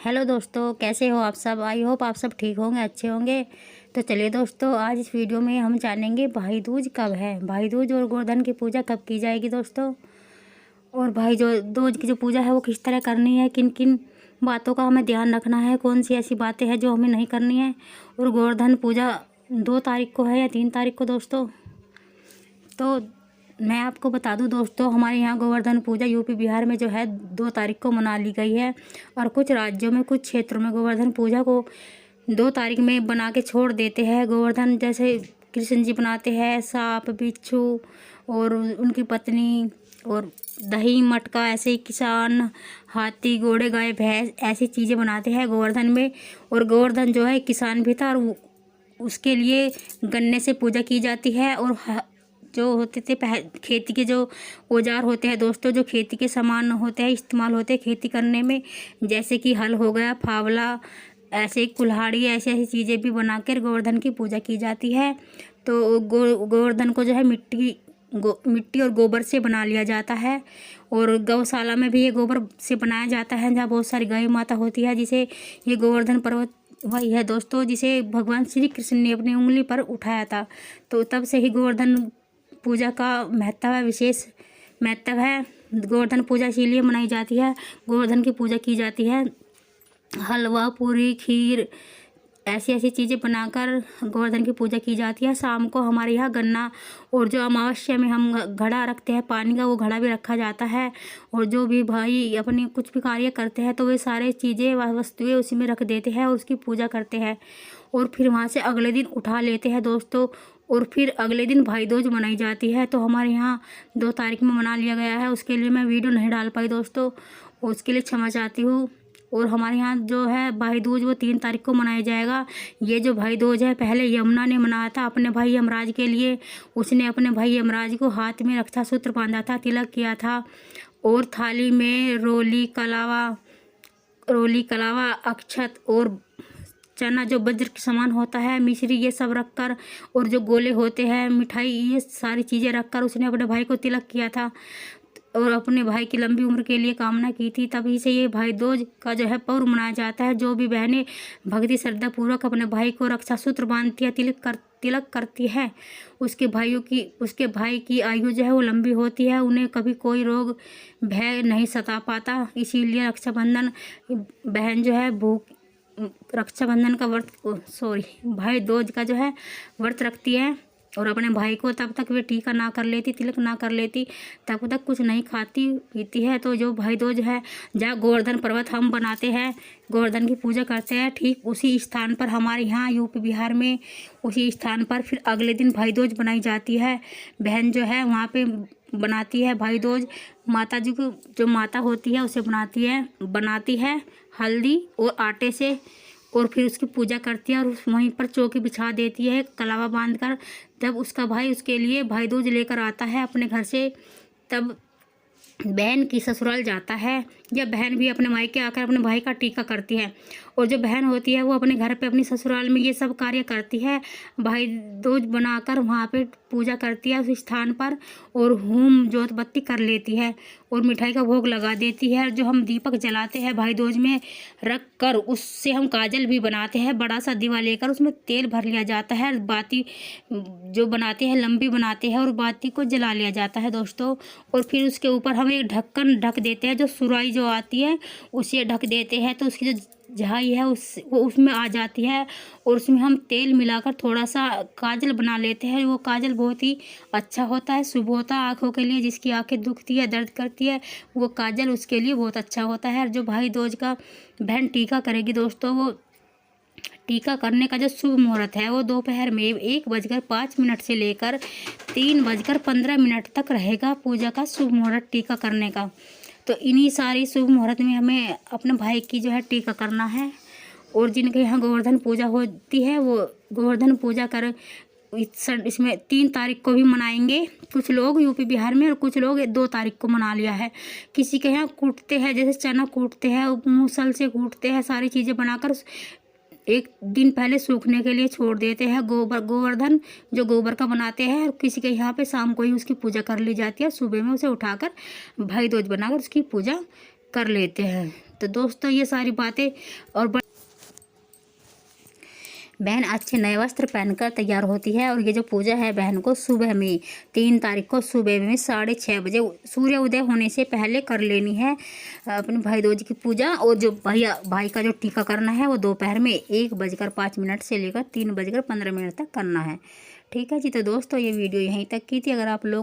Hello दोस्तों, कैसे हो आप सब। आई होप आप सब ठीक होंगे, अच्छे होंगे। तो चलिए दोस्तों, आज इस वीडियो में हम जानेंगे भाई दूज कब है, भाई दूज और गोवर्धन की पूजा कब की जाएगी दोस्तों। और भाई जो दूज की जो पूजा है वो किस तरह करनी है, किन किन बातों का हमें ध्यान रखना है, कौन सी ऐसी बातें हैं जो हमें नहीं करनी है। और गोवर्धन पूजा 2 तारीख को है या 3 तारीख को दोस्तों। तो मैं आपको बता दूं दोस्तों, हमारे यहाँ गोवर्धन पूजा यूपी बिहार में जो है 2 तारीख को मना ली गई है। और कुछ राज्यों में, कुछ क्षेत्रों में गोवर्धन पूजा को 2 तारीख में बना के छोड़ देते हैं। गोवर्धन जैसे कृष्ण जी बनाते हैं, सांप बिच्छू और उनकी पत्नी, और दही मटका, ऐसे ही किसान हाथी घोड़े गाय भैंस ऐसी चीज़ें बनाते हैं गोवर्धन में। और गोवर्धन जो है किसान भी था, और उसके लिए गन्ने से पूजा की जाती है। और जो होते थे खेती के जो औजार होते हैं दोस्तों, जो खेती के सामान होते हैं, इस्तेमाल होते हैं खेती करने में, जैसे कि हल हो गया, फावला, ऐसे कुल्हाड़ी, ऐसी ऐसी चीज़ें भी बनाकर गोवर्धन की पूजा की जाती है। तो गोवर्धन को जो है मिट्टी और गोबर से बना लिया जाता है। और गौशाला में भी ये गोबर से बनाया जाता है, जहाँ बहुत सारी गाय माता होती है, जिसे ये गोवर्धन पर्वत वही है दोस्तों, जिसे भगवान श्री कृष्ण ने अपनी उंगली पर उठाया था। तो तब से ही गोवर्धन पूजा का महत्व है, विशेष महत्व है। गोवर्धन पूजा इसीलिए मनाई जाती है, गोवर्धन की पूजा की जाती है। हलवा पूरी खीर ऐसी ऐसी चीज़ें बनाकर गोवर्धन की पूजा की जाती है। शाम को हमारे यहाँ गन्ना, और जो अमावस्या में हम घड़ा रखते हैं पानी का, वो घड़ा भी रखा जाता है। और जो भी भाई अपने कुछ भी कार्य करते हैं तो वे सारे चीज़ें वस्तुएं उसी में रख देते हैं और उसकी पूजा करते हैं। और फिर वहाँ से अगले दिन उठा लेते हैं दोस्तों। और फिर अगले दिन भाई दूज मनाई जाती है। तो हमारे यहाँ 2 तारीख में मना लिया गया है, उसके लिए मैं वीडियो नहीं डाल पाई दोस्तों, उसके लिए क्षमा चाहती हूँ। और हमारे यहाँ जो है भाई दूज वो 3 तारीख को मनाया जाएगा। ये जो भाई दूज है पहले यमुना ने मनाया था अपने भाई यमराज के लिए। उसने अपने भाई यमराज को हाथ में रक्षा सूत्र बांधा था, तिलक किया था, और थाली में रोली कलावा अक्षत और चना जो वज्र के समान होता है, मिश्री, ये सब रखकर, और जो गोले होते हैं, मिठाई, ये सारी चीज़ें रखकर उसने अपने भाई को तिलक किया था और अपने भाई की लंबी उम्र के लिए कामना की थी। तभी से ये भाई दूज का जो है पर्व मनाया जाता है। जो भी बहनें भक्ति श्रद्धा पूर्वक अपने भाई को रक्षा सूत्र बांधती है, तिलक करती है, उसके भाई की आयु जो है वो लंबी होती है, उन्हें कभी कोई रोग भय नहीं सता पाता। इसीलिए रक्षाबंधन बहन जो है रक्षाबंधन का भाई दूज का जो है व्रत रखती है। और अपने भाई को तब तक वे टीका ना कर लेती, तिलक ना कर लेती, तब तक कुछ नहीं खाती पीती है। तो जो भाई दूज है, जहाँ गोवर्धन पर्वत हम बनाते हैं, गोवर्धन की पूजा करते हैं, ठीक उसी स्थान पर हमारे यहाँ यूपी बिहार में उसी स्थान पर फिर अगले दिन भाई दूज बनाई जाती है। बहन जो है वहाँ पे बनाती है भाई दूज, माता जी को, जो माता होती है उसे बनाती है हल्दी और आटे से, और फिर उसकी पूजा करती है। और वहीं पर चौकी बिछा देती है कलावा बांधकर। जब उसका भाई उसके लिए भाई दूज लेकर आता है अपने घर से, तब बहन की ससुराल जाता है, या बहन भी अपने मायके आकर अपने भाई का टीका करती है। और जो बहन होती है वो अपने घर पे अपनी ससुराल में ये सब कार्य करती है, भाई दूज बनाकर वहाँ पे पूजा करती है उस स्थान पर, और होम जोत बत्ती कर लेती है और मिठाई का भोग लगा देती है। जो हम दीपक जलाते हैं भाई दूज में रख कर, उससे हम काजल भी बनाते हैं, बड़ा सा दीवा लेकर उसमें तेल भर लिया जाता है, बाती जो बनाते हैं लंबी बनाते हैं, और बाती को जला लिया जाता है दोस्तों। और फिर उसके ऊपर हम एक ढक्कन ढक देते हैं, जो सुराई जो आती है उसे ढक देते हैं, तो उसकी जो झाई है वो उसमें आ जाती है। और उसमें हम तेल मिलाकर थोड़ा सा काजल बना लेते हैं। वो काजल बहुत ही अच्छा होता है, शुभ होता है आँखों के लिए। जिसकी आंखें दुखती है, दर्द करती है, वो काजल उसके लिए बहुत अच्छा होता है। जो भाई दूज का बहन टीका करेगी दोस्तों, वो टीका करने का जो शुभ मुहूर्त है वो दोपहर में 1:05 से लेकर 3:15 तक रहेगा। पूजा का शुभ मुहूर्त टीका करने का। तो इन्हीं सारी शुभ मुहूर्त में हमें अपने भाई की जो है टीका करना है। और जिनके यहाँ गोवर्धन पूजा होती है वो गोवर्धन पूजा कर इसमें 3 तारीख को भी मनाएंगे कुछ लोग यूपी बिहार में, और कुछ लोग 2 तारीख को मना लिया है। किसी के यहाँ कूटते हैं, जैसे चना कूटते हैं, मूसल से कूटते हैं, सारी चीज़ें बनाकर 1 दिन पहले सूखने के लिए छोड़ देते हैं। गोवर्धन जो गोबर का बनाते हैं, और किसी के यहाँ पे शाम को ही उसकी पूजा कर ली जाती है, सुबह में उसे उठाकर भाई दूज बनाकर उसकी पूजा कर लेते हैं। तो दोस्तों ये सारी बातें और बहन अच्छे नए वस्त्र पहनकर तैयार होती है। और ये जो पूजा है बहन को सुबह में 3 तारीख को सुबह में 6:30 बजे सूर्य उदय होने से पहले कर लेनी है अपने भाई दूज की पूजा। और जो भाई का जो टीका करना है वो दोपहर में 1:05 से लेकर 3:15 तक करना है। ठीक है जी। तो दोस्तों ये वीडियो यहीं तक की थी। अगर आप लोग